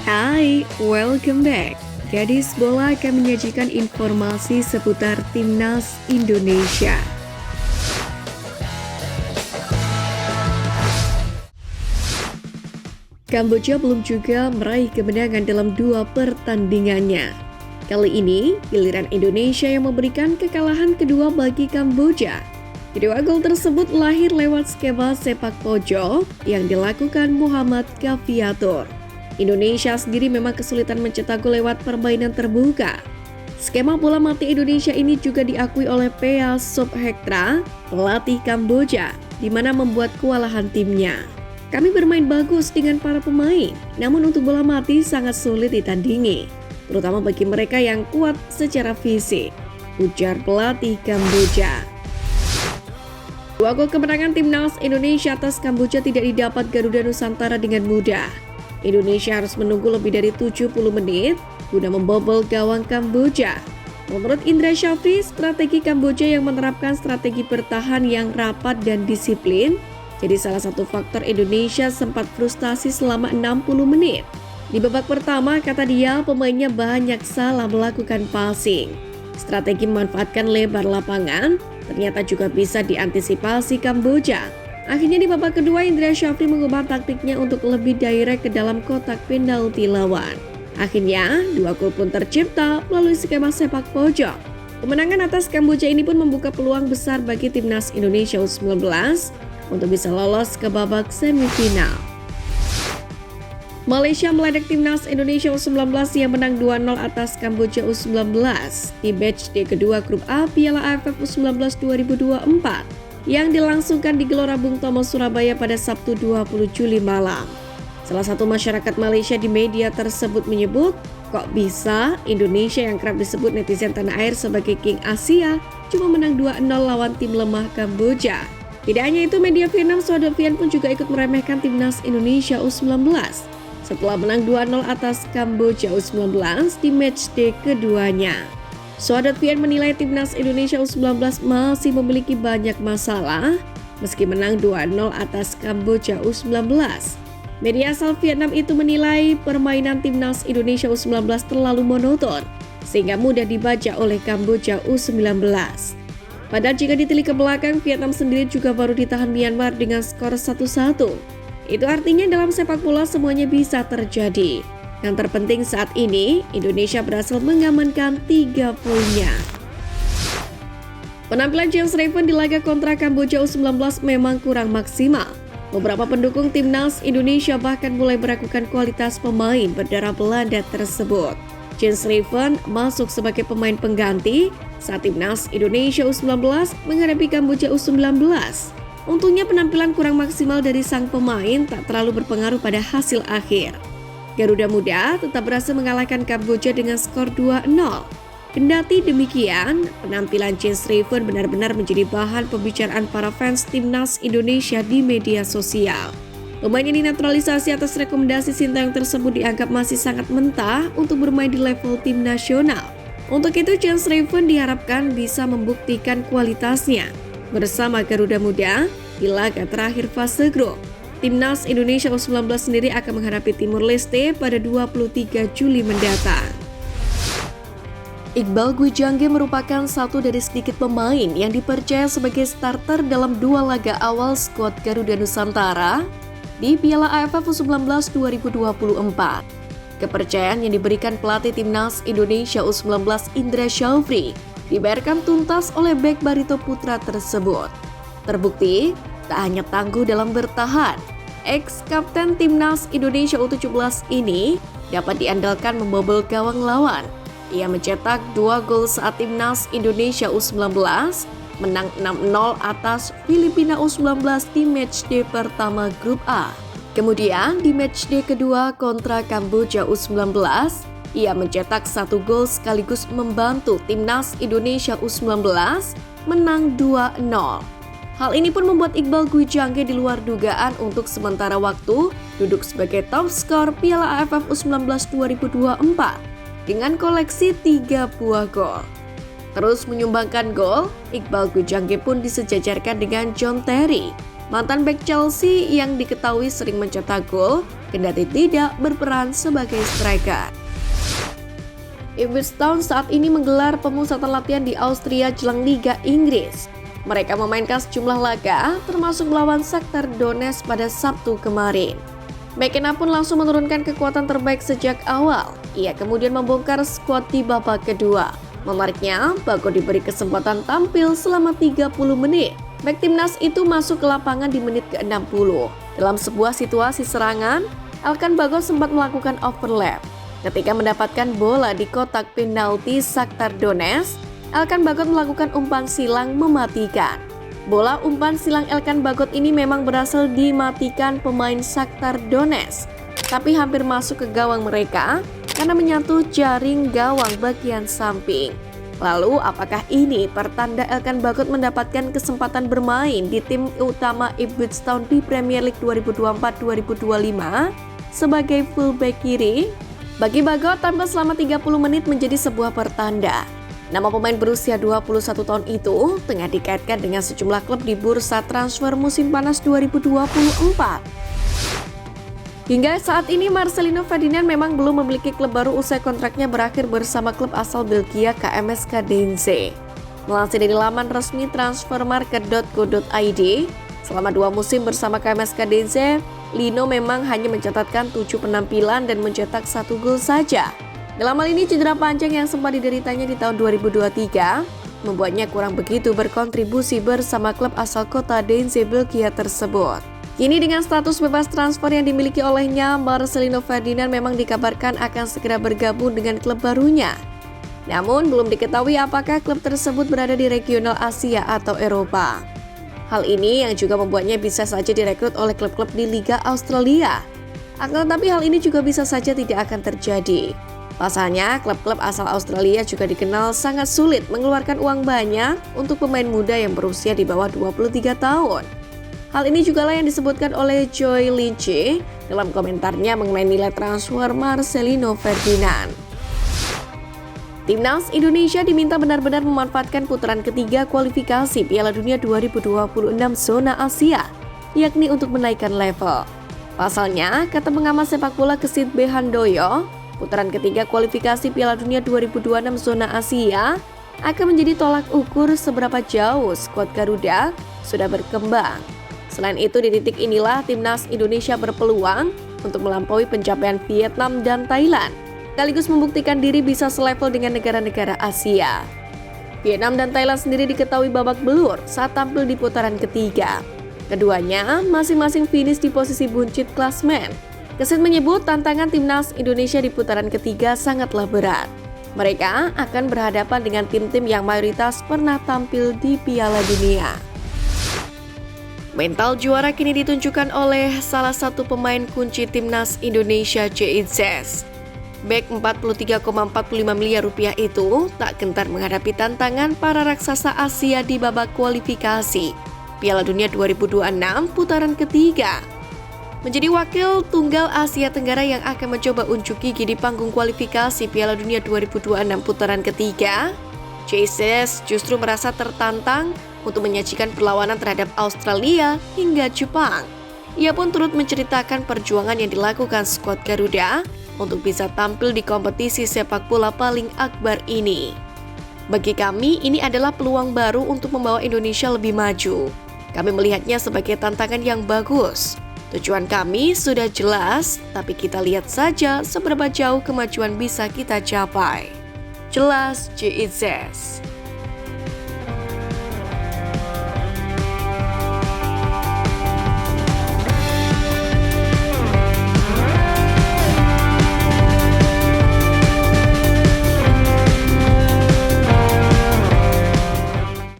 Hai, welcome back. Gadis Bola akan menyajikan informasi seputar Timnas Indonesia. Kamboja belum juga meraih kemenangan dalam 2 pertandingannya. Kali ini, giliran Indonesia yang memberikan kekalahan kedua bagi Kamboja. Kedua gol tersebut lahir lewat skema sepak pojok yang dilakukan Muhammad Kaviator. Indonesia sendiri memang kesulitan mencetak gol lewat permainan terbuka. Skema bola mati Indonesia ini juga diakui oleh Pea Sobhektra, pelatih Kamboja, di mana membuat kewalahan timnya. Kami bermain bagus dengan para pemain, namun untuk bola mati sangat sulit ditandingi, terutama bagi mereka yang kuat secara fisik, ujar pelatih Kamboja. 2 gol kemenangan Timnas Indonesia atas Kamboja tidak didapat Garuda Nusantara dengan mudah. Indonesia harus menunggu lebih dari 70 menit guna membobol gawang Kamboja. Menurut Indra Syafri, strategi Kamboja yang menerapkan strategi bertahan yang rapat dan disiplin jadi salah satu faktor Indonesia sempat frustasi selama 60 menit. Di babak pertama, kata dia, pemainnya banyak salah melakukan passing. Strategi memanfaatkan lebar lapangan ternyata juga bisa diantisipasi Kamboja. Akhirnya di babak kedua, Indra Syafri mengubah taktiknya untuk lebih direct ke dalam kotak penalti lawan. Akhirnya, 2 gol pun tercipta melalui skema sepak pojok. Kemenangan atas Kamboja ini pun membuka peluang besar bagi Timnas Indonesia U19 untuk bisa lolos ke babak semifinal. Malaysia meledek Timnas Indonesia U19 yang menang 2-0 atas Kamboja U19 di matchday kedua Grup A Piala AFF U19 2024 yang dilangsungkan di Gelora Bung Tomo, Surabaya pada Sabtu 20 Juli malam. Salah satu masyarakat Malaysia di media tersebut menyebut, kok bisa Indonesia yang kerap disebut netizen tanah air sebagai King Asia cuma menang 2-0 lawan tim lemah Kamboja. Tidak hanya itu, media Vietnam Swadot Vien pun juga ikut meremehkan Timnas Indonesia U19 setelah menang 2-0 atas Kamboja U19 di matchday keduanya. Swadot Vien menilai Timnas Indonesia U19 masih memiliki banyak masalah meski menang 2-0 atas Kamboja U19. Media asal Vietnam itu menilai permainan Timnas Indonesia U19 terlalu monoton sehingga mudah dibaca oleh Kamboja U19. Padahal jika ditilik ke belakang, Vietnam sendiri juga baru ditahan Myanmar dengan skor 1-1. Itu artinya dalam sepak bola semuanya bisa terjadi. Yang terpenting saat ini, Indonesia berhasil mengamankan 3 poinnya. Penampilan Jens Raven di laga kontra Kamboja U19 memang kurang maksimal. Beberapa pendukung Timnas Indonesia bahkan mulai meragukan kualitas pemain berdarah Belanda tersebut. Jens Raven masuk sebagai pemain pengganti saat Timnas Indonesia U19 menghadapi Kamboja U19. Untungnya penampilan kurang maksimal dari sang pemain tak terlalu berpengaruh pada hasil akhir. Garuda Muda tetap berhasil mengalahkan Kamboja dengan skor 2-0. Kendati demikian, penampilan Jens Raven benar-benar menjadi bahan pembicaraan para fans Timnas Indonesia di media sosial. Pemain yang dinaturalisasi atas rekomendasi Sintayong tersebut dianggap masih sangat mentah untuk bermain di level tim nasional. Untuk itu, Jens Raven diharapkan bisa membuktikan kualitasnya bersama Garuda Muda di laga terakhir fase grup. Timnas Indonesia U19 sendiri akan menghadapi Timur Leste pada 23 Juli mendatang. Iqbal Gwijangge merupakan satu dari sedikit pemain yang dipercaya sebagai starter dalam 2 laga awal skuad Garuda Nusantara di Piala AFF U19 2024. Kepercayaan yang diberikan pelatih Timnas Indonesia U19 Indra Syafri dibayarkan tuntas oleh bek Barito Putra tersebut. Terbukti, tak hanya tangguh dalam bertahan, ex-kapten Timnas Indonesia U17 ini dapat diandalkan membobol gawang lawan. Ia mencetak 2 gol saat Timnas Indonesia U19 menang 6-0 atas Filipina U19 di matchday pertama Grup A. Kemudian di matchday kedua kontra Kamboja U19, ia mencetak 1 gol sekaligus membantu Timnas Indonesia U19 menang 2-0. Hal ini pun membuat Iqbal Gwijangge di luar dugaan untuk sementara waktu duduk sebagai top skor Piala AFF U19 2024 dengan koleksi 3 buah gol. Terus menyumbangkan gol, Iqbal Gwijangge pun disejajarkan dengan John Terry mantan bek Chelsea yang diketahui sering mencetak gol, kendati tidak berperan sebagai striker. Ipswich Town saat ini menggelar pemusatan latihan di Austria jelang Liga Inggris. Mereka memainkan sejumlah laga, termasuk melawan Shakhtar Donetsk pada Sabtu kemarin. Bekena pun langsung menurunkan kekuatan terbaik sejak awal. Ia kemudian membongkar skuad di babak kedua. Menariknya, Bago diberi kesempatan tampil selama 30 menit. Bek timnas itu masuk ke lapangan di menit ke-60. Dalam sebuah situasi serangan, Elkan Bago sempat melakukan overlap. Ketika mendapatkan bola di kotak penalti Shakhtar Donetsk, Elkan Bagot melakukan umpan silang mematikan. Bola umpan silang Elkan Bagot ini memang berhasil dimatikan pemain Shakhtar Donetsk, tapi hampir masuk ke gawang mereka karena menyentuh jaring gawang bagian samping. Lalu, apakah ini pertanda Elkan Bagot mendapatkan kesempatan bermain di tim utama Ipswich Town di Premier League 2024-2025 sebagai fullback kiri? Bagi Bagot, tampil selama 30 menit menjadi sebuah pertanda. Nama pemain berusia 21 tahun itu tengah dikaitkan dengan sejumlah klub di bursa transfer musim panas 2024. Hingga saat ini Marcelino Ferdinand memang belum memiliki klub baru usai kontraknya berakhir bersama klub asal Belgia KMS Cadense. Melansir dari laman resmi transfermarket.co.id, selama 2 musim bersama KMS Cadense, Lino memang hanya mencatatkan 7 penampilan dan mencetak 1 gol saja. Dalam hal ini cedera panjang yang sempat dideritanya di tahun 2023 membuatnya kurang begitu berkontribusi bersama klub asal kota Denze Belgia tersebut. Kini dengan status bebas transfer yang dimiliki olehnya, Marcelino Ferdinand memang dikabarkan akan segera bergabung dengan klub barunya. Namun belum diketahui apakah klub tersebut berada di regional Asia atau Eropa. Hal ini yang juga membuatnya bisa saja direkrut oleh klub-klub di Liga Australia. Akan tetapi hal ini juga bisa saja tidak akan terjadi. Pasalnya, klub-klub asal Australia juga dikenal sangat sulit mengeluarkan uang banyak untuk pemain muda yang berusia di bawah 23 tahun. Hal ini juga lah yang disebutkan oleh Joy Lindsay dalam komentarnya mengenai nilai transfer Marcelino Ferdinand. Timnas Indonesia diminta benar-benar memanfaatkan putaran ketiga kualifikasi Piala Dunia 2026 zona Asia, yakni untuk menaikkan level. Pasalnya, kata pengamat sepak bola Kesit B. Handoyo, putaran ketiga kualifikasi Piala Dunia 2026 zona Asia akan menjadi tolak ukur seberapa jauh skuad Garuda sudah berkembang. Selain itu, di titik inilah Timnas Indonesia berpeluang untuk melampaui pencapaian Vietnam dan Thailand, sekaligus membuktikan diri bisa selevel dengan negara-negara Asia. Vietnam dan Thailand sendiri diketahui babak belur saat tampil di putaran ketiga. Keduanya masing-masing finish di posisi buncit klasmen. Kesit menyebut tantangan Timnas Indonesia di putaran ketiga sangatlah berat. Mereka akan berhadapan dengan tim-tim yang mayoritas pernah tampil di Piala Dunia. Mental juara kini ditunjukkan oleh salah satu pemain kunci Timnas Indonesia JIZ. Bek 43,45 miliar rupiah itu tak gentar menghadapi tantangan para raksasa Asia di babak kualifikasi Piala Dunia 2026 putaran ketiga. Menjadi wakil tunggal Asia Tenggara yang akan mencoba unjuk gigi di panggung kualifikasi Piala Dunia 2026 putaran ketiga, JIZ justru merasa tertantang untuk menyajikan perlawanan terhadap Australia hingga Jepang. Ia pun turut menceritakan perjuangan yang dilakukan skuad Garuda untuk bisa tampil di kompetisi sepak bola paling akbar ini. Bagi kami, ini adalah peluang baru untuk membawa Indonesia lebih maju. Kami melihatnya sebagai tantangan yang bagus. Tujuan kami sudah jelas, tapi kita lihat saja seberapa jauh kemajuan bisa kita capai. Jelas JIZ.